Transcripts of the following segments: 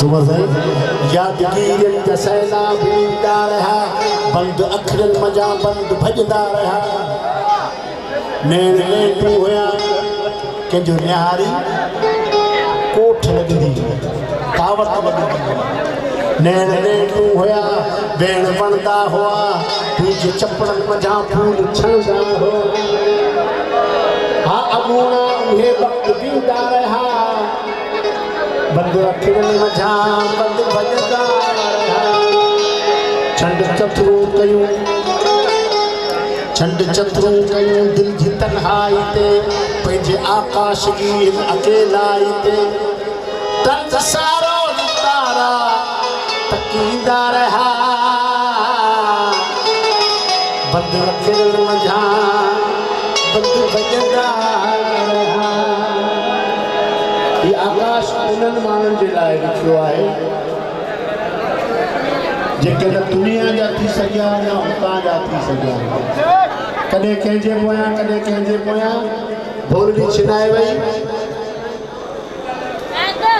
यादगीर जसैला भींदा रहा बंद अखरन मजा बंद भजदा रहा नैन तू होया के जो न्यारी कोठ लगदी तावत लगदी नैन तू होया बेण बनदा हुआ तुझ चपड़न मजा फूल छंदा हो हाँ अमूना उहे वक्त भींदा रहा बंद अखरन मजा बंद भजदा रहा छंड चतरू कयूं छंड चतरू कयूं दिल जी तन्हाई ते पंहिंजे आकाश की अकेलाई ते तंज सारो तारा तकींदा रहा बंद अखरन मजा बंद भजदा रहा ये आकाश उन्हनि माण्हुनि जे लाइ लिखियो आहे जेके न दुनिया जा थी सघिया या हुतां जा थी सघिया कॾहिं कंहिंजे पोयां कॾहिं कंहिंजे पोयां भोरड़ी छिनाए वई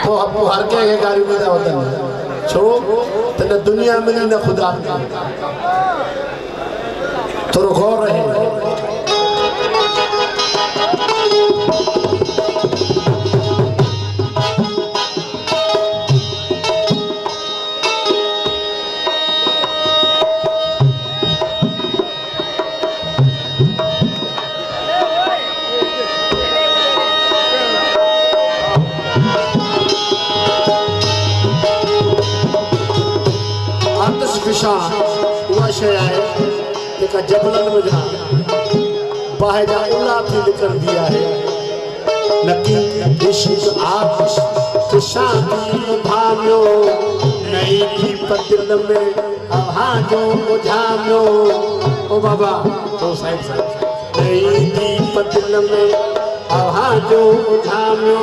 पोइ हर कंहिंखे गारियूं ॾींदा वधनि छो त न दुनिया मिली न ख़ुदा मिली थोरो गौर रहे उहा शइ आहे जेका जबलनि में बाहि जा उला थी निकिरंदी आहे नकी इश्क आतिश शादी भामियो नई थी पतिल में हवा जो बुझामियो ओ बाबा तो साईं साहब नई थी पतिल में हवा जो बुझामियो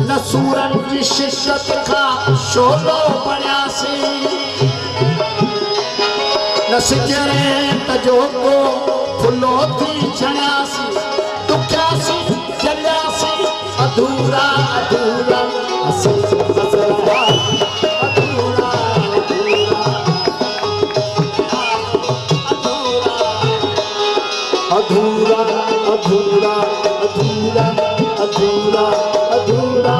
न सूरन जी शिद्दत खां शोलो बणियासीं न सिगरेट जो को फुलो थी छणियासी दुखियासी जलियासी अधूरा अधूरा असल अधूरा अधूरा अधूरा अधूरा अधूरा अधूरा अधूरा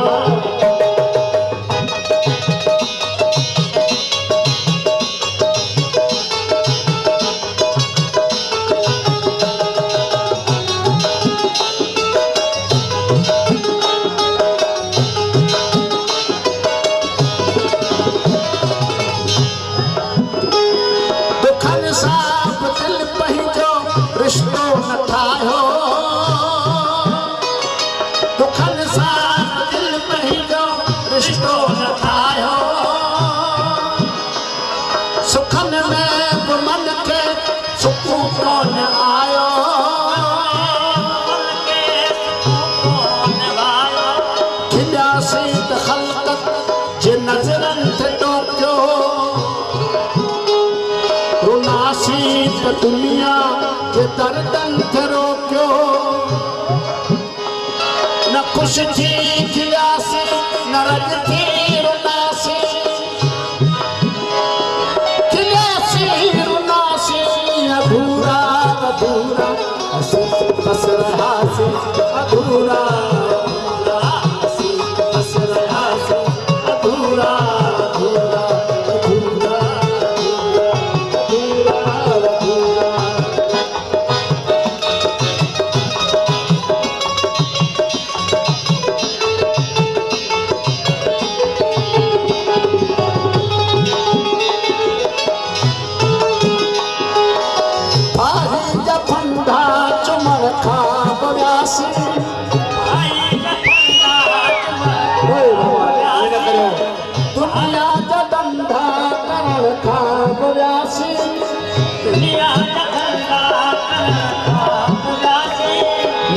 दुनिया के दर्दन थे रोकियो न खुश थी खिलासी न रज थी रुनासी खिलासी रुनासी अधूरा अधूरा बस रहा से अधूरा बस रहा से अधूरा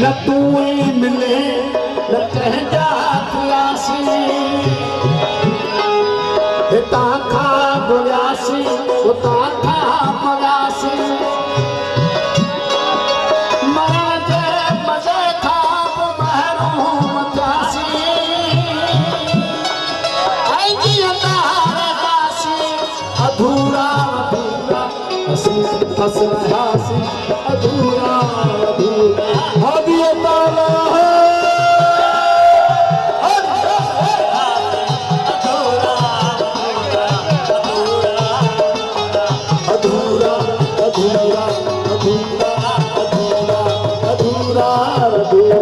न तू मिले न कहजा खुलासी हिता खा बुलासी उता खा बुलासी मरण जे मजे खा महरूम थियासी आई जीअं बस रहासी अधूरा अधूरा हादी ताला है अधूरा अधूरा अधूरा अधूरा अधूरा अधूरा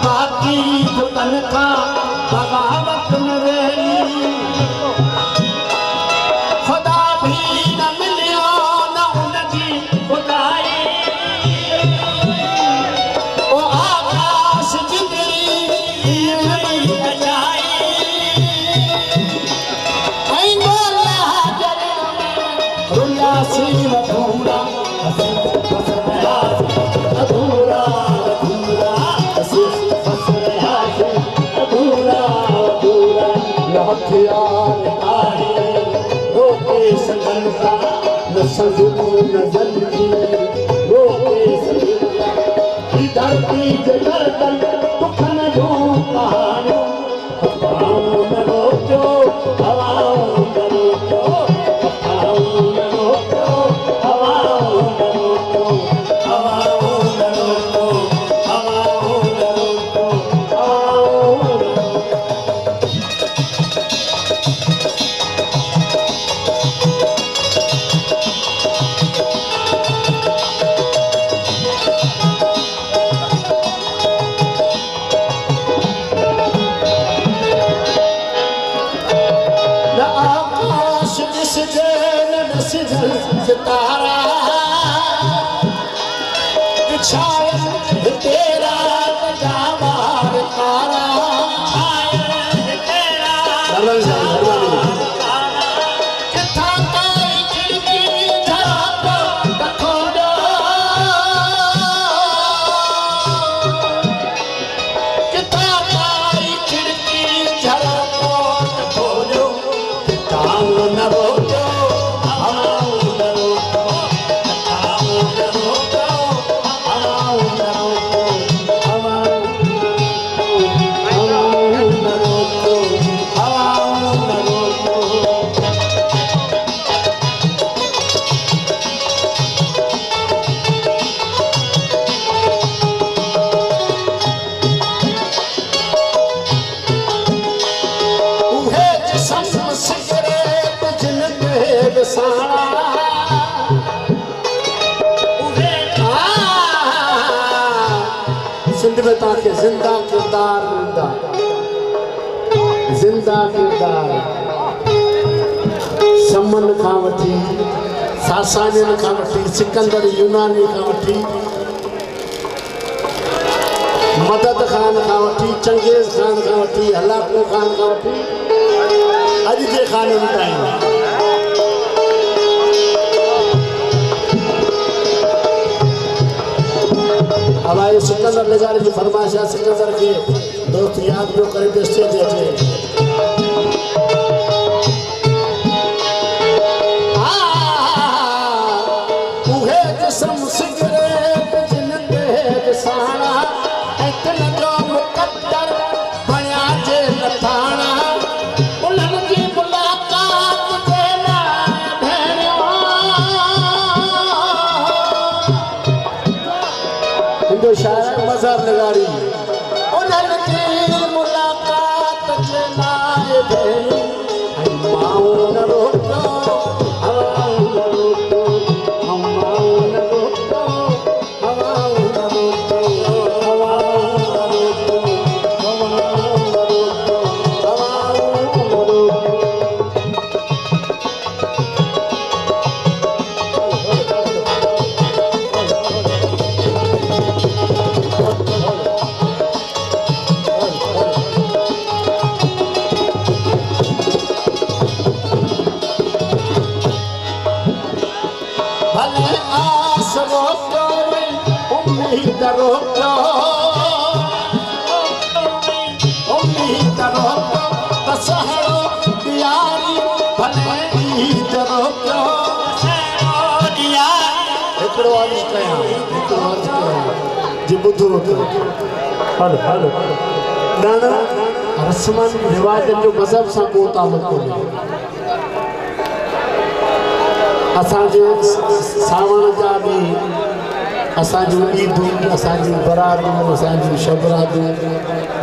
बाकी दुकन का बगावत में रही खुदा भी न मिलियो न उनकी खुदाई ओ आकाश जितनी जाई ऐ मोला जरे रुया सी अधूरा अधूरा हथियार आए रोके सजनता न सजनू न जल्दी रोके सजनता की धरती के गर्दन दुखन जो कहानी हवाओं में रोको हवाओं में रोको हवाओं में रोको हवाओं में रोको हवाओं में रोको हवाओं में रोको हवाओं में रोको सितारा छाया तेरा जावार तारा छाया तेरा किथा काई खिड़की झरा खोलो किथा काई खिड़की झरा खोलो काम न रोजो सिंध में ताके जिंदा किरदार मिलदा जिंदा किरदार समन खां वठी सासानियन खां वठी सिकंदर यूनानी खां वठी मदद खान खां वठी चंगेज खान खां वठी हलाको खान खां वठी अॼु जे खाननि ताईं हमारे सिकंदर नज़ारे की फरमाइश है सिकंदर के दोस्त याद जो करे तो स्टेज अचे उहे जिस्म सिगरेट जिन ते साना इतन जो मुकद्दर बणिया जे लथाणा उन्हनि जी मुलाकात जे लाइ भेणियो हिंदू शायर मज़ार नगारी उन्हनि जी मुलाकात जे जी ॿुधो त हलो हलो ॾाढा रस्मनि रिवाजनि जो मज़हब सां को तालुक़ कोन्हे असांजे सावण जा बि असांजूं ईदूं असांजूं बरातूं असांजूं शबरातूं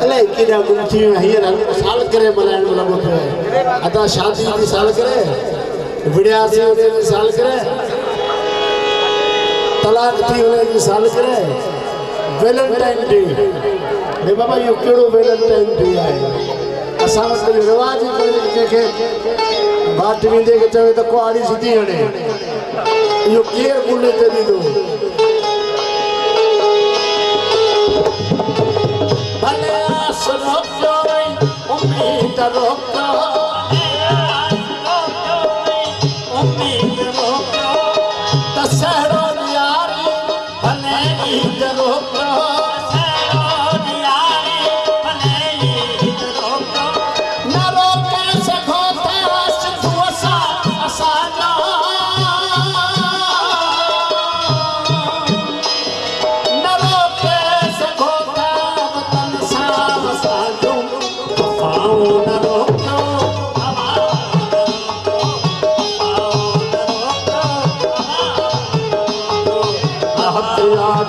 अलाए केॾा गुम थी विया हींअर सालगिरह मल्हाइण में लॻो पियो आहे अदा शादी जी सालगिरह विड़ियासीं उन जी सालगिरह तलाक थी उन जी सालगिरह वैलेंटाइन डे अरे बाबा इहो कहिड़ो वैलेंटाइन डे आहे असां वटि इहो रिवाज ई कोन्हे कंहिंखे बाट वेंदे खे चवे त कुआरी सिधी हणे इहो केरु ॻोल्हे ते ॾींदो भले आस रोकियो उम्मीद रोकियो दशहरो यारी भले ईद रोकियो न रोके सघो था सिंधू असांजा न रोके सघो था वतन सां असांजूं वफ़ाऊं न रोकियो हथ याद